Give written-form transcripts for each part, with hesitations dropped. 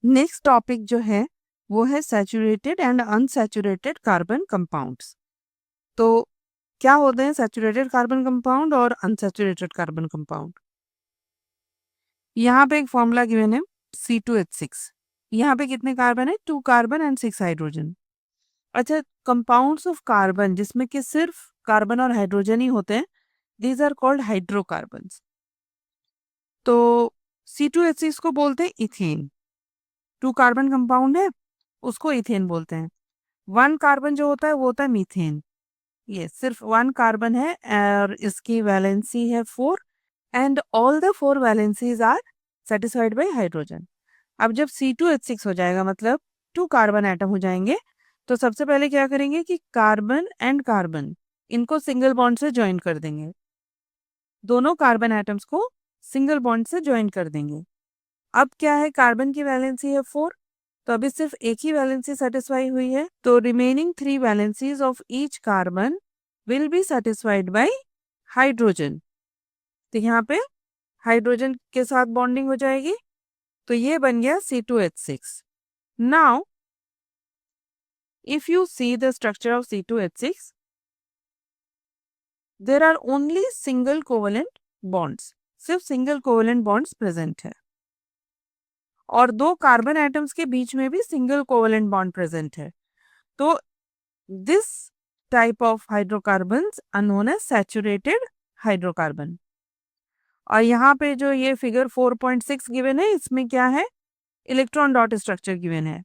Next topic जो है वो है saturated and unsaturated carbon compounds. तो क्या होते हैं सैचुरेटेड कार्बन कंपाउंड और अनसैचुरेटेड कार्बन कंपाउंड? यहाँ पे एक फॉर्मूला गिवन है C2H6। यहाँ पे कितने कार्बन है? 2 कार्बन एंड 6 हाइड्रोजन। अच्छा, कंपाउंड्स ऑफ कार्बन जिसमें कि सिर्फ कार्बन और हाइड्रोजन ही होते हैं, दीज आर कॉल्ड हाइड्रोकार्बन्स। तो C2H6 को बोलते हैं इथेन। 2 कार्बन कंपाउंड है, उसको इथेन बोलते हैं। 1 कार्बन जो होता है वो होता है मीथेन। ये सिर्फ 1 कार्बन है और इसकी वैलेंसी है 4 and all the 4 valencies are satisfied by hydrogen. अब जब C2H6 हो जाएगा मतलब 2 कार्बन एटम हो जाएंगे, तो सबसे पहले क्या करेंगे कि कार्बन एंड कार्बन इनको सिंगल बॉन्ड से ज्वाइन कर देंगे। दोनों कार्बन एटम्स को सिंगल बॉन्ड से ज्वाइन कर देंगे। अब क्या है, कार्बन की वैलेंसी है 4, तो अभी सिर्फ एक ही वैलेंसी सेटिस्फाई हुई है, तो remaining 3 valencies of each carbon will be satisfied by hydrogen. तो यहाँ पे हाइड्रोजन के साथ बॉन्डिंग हो जाएगी, तो ये बन गया C2H6। Now if you see the structure of C2H6, there are only single covalent bonds, सिर्फ सिंगल कोवेलेंट बॉन्ड्स प्रेजेंट है और 2 कार्बन एटम्स के बीच में भी सिंगल कोवेलेंट बॉन्ड प्रेजेंट है। तो this type of hydrocarbons are known as saturated hydrocarbon. और यहाँ पे जो ये फिगर 4.6 गिवन है, इसमें क्या है, इलेक्ट्रॉन डॉट स्ट्रक्चर गिवन है।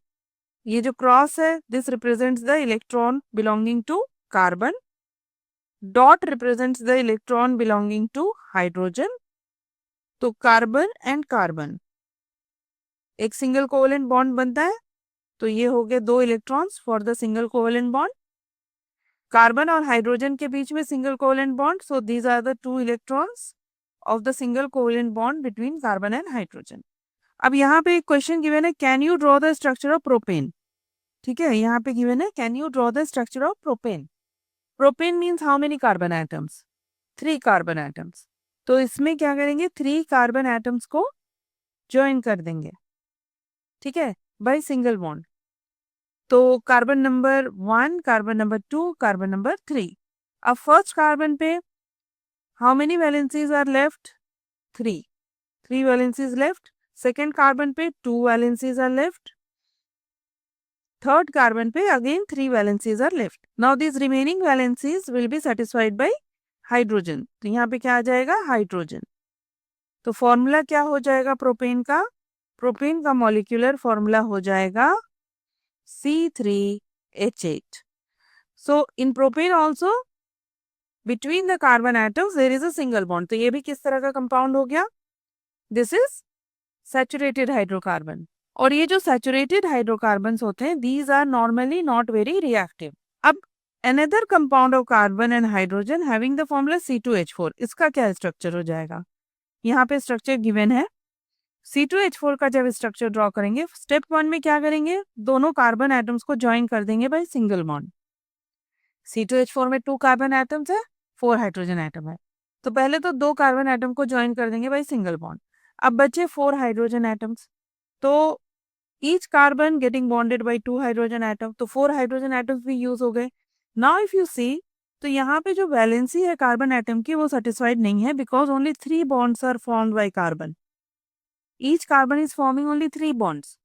ये जो क्रॉस है, this represents the electron belonging to carbon, dot represents the electron belonging to hydrogen. तो कार्बन एंड कार्बन एक सिंगल कोवेलेंट बॉन्ड बनता है, तो ये हो गए 2 electrons for the single covalent bond. Carbon और हाइड्रोजन के बीच में single covalent bond, so these are the 2 electrons of the single covalent bond between carbon and hydrogen. अब यहाँ पे एक क्वेश्चन गिवन है, can you draw the structure of propane. ठीक है, यहाँ पे गिवन है can you draw the structure of propane. Propane means how many carbon atoms? 3 carbon atoms. तो इसमें क्या करेंगे, 3 कार्बन एटम्स को ज्वाइन कर देंगे, ठीक है, बाय सिंगल बॉन्ड। तो carbon number 1, carbon number 2, carbon number 3। अब फर्स्ट कार्बन पे how many valencies are left? 3 valencies left. Second carbon पे 2 valencies are left. Third carbon पे again 3 valencies are left. Now this remaining valencies will be satisfied by hydrogen. तो यहाँ पे क्या आ जाएगा, hydrogen. तो फॉर्मूला क्या हो जाएगा प्रोपेन का? प्रोपेन का मॉलिक्यूलर फॉर्मूला हो जाएगा C3H8। So in propane also between the carbon atoms there is a single bond. तो ये भी किस तरह का कंपाउंड हो गया? This is saturated hydrocarbon. और ये जो सैचुरेटेड हाइड्रोकार्बन्स होते हैं, these are normally not very reactive. अब another compound of carbon and hydrogen having the formula C2H4, इसका क्या स्ट्रक्चर हो जाएगा? यहाँ पे स्ट्रक्चर गिवन है। C2H4 का जब स्ट्रक्चर ड्रॉ करेंगे, स्टेप 1 में क्या करेंगे, दोनों कार्बन एटम्स को ज्वाइन कर देंगे बाय सिंगल बॉन्ड। C2H4 में 2 कार्बन एटम्स है, 4 हाइड्रोजन एटम है, तो पहले तो 2 कार्बन एटम को ज्वाइन कर देंगे बाय सिंगल बॉन्ड। अब बचे 4 हाइड्रोजन एटम्स, तो each carbon getting bonded by 2 hydrogen atom, तो 4 हाइड्रोजन एटम्स भी यूज हो गए। नाउ इफ यू सी, तो यहाँ पे जो वैलेंसी है कार्बन एटम की वो सेटिस्फाइड नहीं है, because only 3 bonds are formed by carbon. Each carbon is forming only 3 bonds.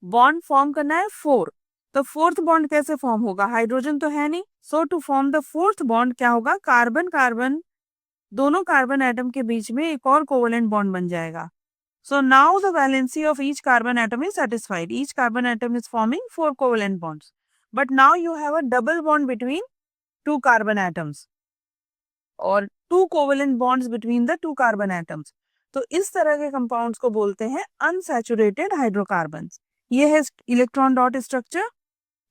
Bond form करना है 4, तो फोर्थ बॉन्ड कैसे फॉर्म होगा? हाइड्रोजन तो है नहीं। So to form the fourth bond क्या होगा, कार्बन कार्बन दोनों कार्बन एटम के बीच में एक और कोवेलेंट बॉन्ड बन जाएगा। So now the valency of each carbon atom is satisfied. Each carbon atom is forming 4 covalent bonds. But now you have a double bond between 2 carbon atoms or 2 covalent bonds between the 2 carbon atoms. तो इस तरह के compounds को बोलते हैं unsaturated hydrocarbons. ये है electron dot structure.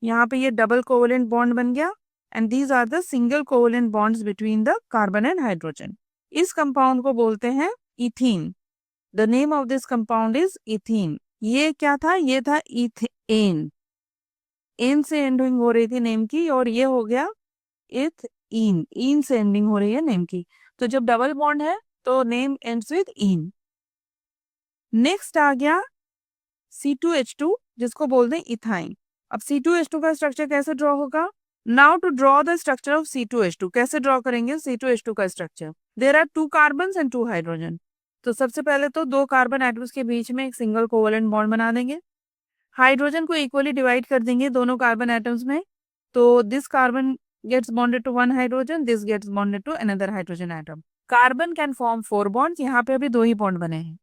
यहाँ पे ये डबल कोवेलेंट बॉन्ड बन गया and these are the single covalent bonds between the carbon and hydrogen. इस कंपाउंड को बोलते हैं ethene. The name of this compound is ethene. ये क्या था? ये था इथेन। एन से एंडिंग हो रही थी नेम की, और ये हो गया इथीन। इन से एंडिंग हो रही है नेम की, तो जब डबल बॉन्ड है तो name ends with ene. Next आ गया C2H2 जिसको बोलते हैं इथाइन। अब C2H2 का स्ट्रक्चर कैसे ड्रॉ होगा? Now to draw the structure of C2H2, कैसे ड्रॉ करेंगे C2H2 का structure? There are 2 carbons and 2 hydrogen. तो सबसे पहले तो 2 कार्बन एटम्स के बीच में एक सिंगल कोवेलेंट बॉन्ड बना देंगे, हाइड्रोजन को इक्वली डिवाइड कर देंगे दोनों कार्बन एटम्स में, तो this carbon gets bonded to one hydrogen, this gets bonded to another hydrogen atom. Carbon can form 4 bonds, यहाँ पे अभी 2 ही बॉन्ड बने हैं,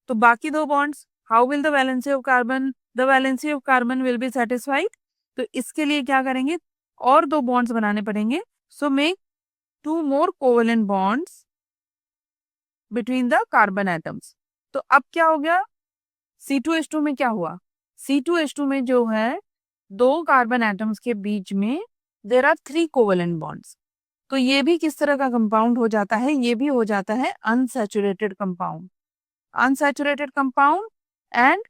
तो बाकी 2 bonds, how will the valency of carbon, the valency of carbon will be satisfied? तो इसके लिए क्या करेंगे, और 2 bonds बनाने पड़ेंगे, so make 2 more covalent bonds between the carbon atoms. तो अब क्या हो गया, C2H2 में क्या हुआ, C2H2 में जो है 2 कार्बन एटम्स के बीच में देयर आर 3 कोवेलेंट बॉन्ड्स, तो ये भी किस तरह का कंपाउंड हो जाता है, ये भी हो जाता है unsaturated compound, unsaturated compound, and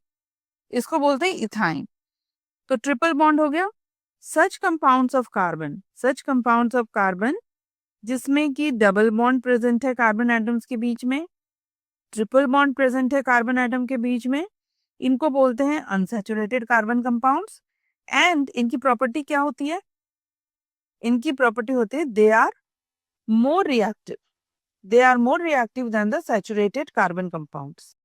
इसको बोलते हैं इथाइन। तो ट्रिपल बॉन्ड हो गया। Such compounds of carbon, such compounds of carbon जिसमें कि डबल बॉन्ड प्रेजेंट है कार्बन एटम्स के बीच में, ट्रिपल बॉन्ड प्रेजेंट है कार्बन एटम के बीच में, इनको बोलते हैं अनसैचुरेटेड कार्बन कंपाउंड्स। एंड इनकी प्रॉपर्टी क्या होती है, इनकी प्रॉपर्टी होती है they are more reactive, they are more reactive than the saturated carbon compounds.